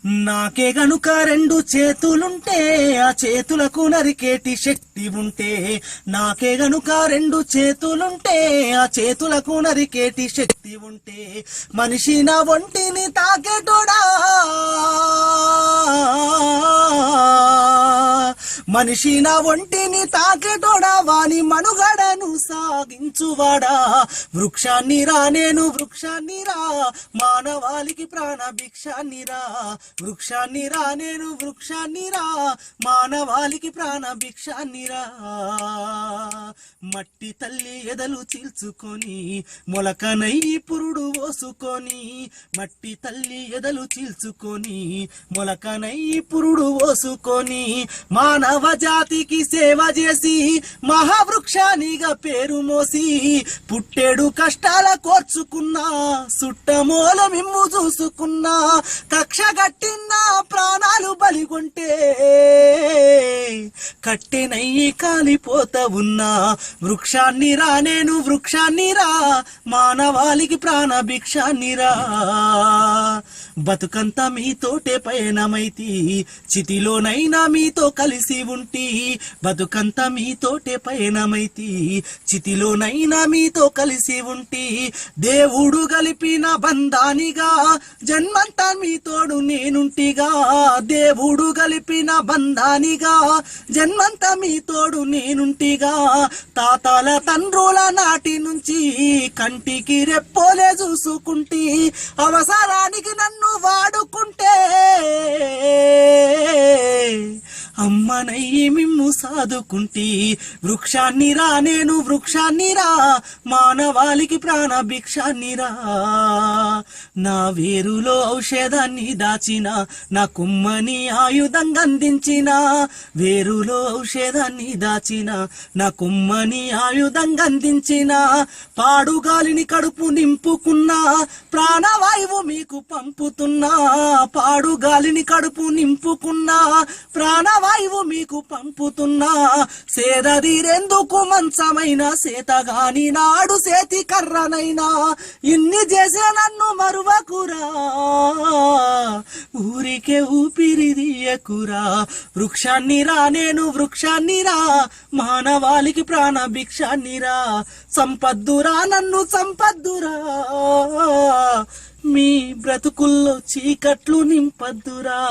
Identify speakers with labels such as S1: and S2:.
S1: నాకే గనుక రెండు చేతులుంటే ఆ చేతులకు నరికేటి శక్తి ఉంటే, నాకే గనుక రెండు చేతులుంటే ఆ చేతులకు నరికేటి శక్తి ఉంటే, మనిషి నా ఒంటిని తాకేటోడా, మనిషి నా ఒంటిని తాకేటోడా, వాని మనుగడను సాగించువాడా. వృక్షాన్ని రా నేను వృక్షాన్ని రా, మానవాళికి ప్రాణ భిక్షాన్ని రా. వృక్షాన్ని రా నేను వృక్షాన్ని రా, మానవాళికి ప్రాణ భిక్షాన్ని రా. మట్టి తల్లి ఎదలు చీల్చుకొని మొలకనై పురుడు పోసుకొని, మట్టి తల్లి ఎదలు చీల్చుకొని మొలకనై పురుడు పోసుకొని, మానవ జాతికి సేవ చేసి మహావృక్షానిగా పేరు మోసి, పుట్టేడు కష్టాల కోర్చుకున్నా సుట్టమూల మిమ్ము చూసుకున్నా, కక్ష గట్టిన ప్రాణాలు బలిగొంటే కట్టెనయ్యి కాలిపోతా ఉన్నా. వృక్షాన్ని రా నేను వృక్షాన్ని రా, మానవాళికి ప్రాణ భిక్షాన్ని రా. బతుకంతా మీతోటే పయనమైతి, చితిలోనైనా మీతో కలిసి ఉంటి. బతుకంతా మీతోటే పయనమైతి, చితిలోనైనా మీతో కలిసి ఉంటి. దేవుడు గలిపిన బంధానిగా జన్మంతా మీతోడు నేనుంటిగా. దేవుడు గలిపిన బంధానిగా జన్మంతా మీతోడు నేనుంటిగా. తాతల తండ్రుల నాటి నుంచి కంటికి రెప్పోలే చూసుకుంటి, అవసరానికి నన్ను వాడుకుంటే అమ్మనయ్యి మిమ్ము సాదుకుంటి. వృక్షాన్ని రా నేను వృక్షాన్ని రా, మానవాళికి ప్రాణ భిక్షాన్ని రా. నా వేరులో ఔషధాన్ని దాచిన, నా కుమ్మని ఆయుధంగా అందించిన. వేరులో ఔషధాన్ని దాచిన, నా కుమ్మని ఆయుధంగా అందించిన. పాడుగాలిని కడుపు నింపుకున్నా, ప్రాణవాయువు మీకు పంపుతున్నా. పాడుగాలిని కడుపు నింపుకున్నా, ప్రాణవాయువు మీకు పంపుతున్నా. సేదదీరెందుకు మంచమైన సేతగాని నాడు సేతి కర్రనైనా, ఇన్ని చేసే నన్ను మరువకురా, ఊరికే ఊపిరిదియకురా. వృక్షాన్ని రా నేను వృక్షాన్ని రా, మానవాళికి ప్రాణ భిక్షాన్ని రా. సంపద్దురా నన్ను సంపద్దురా, మీ బ్రతుకుల్లో చీకట్లు నింపద్దురా.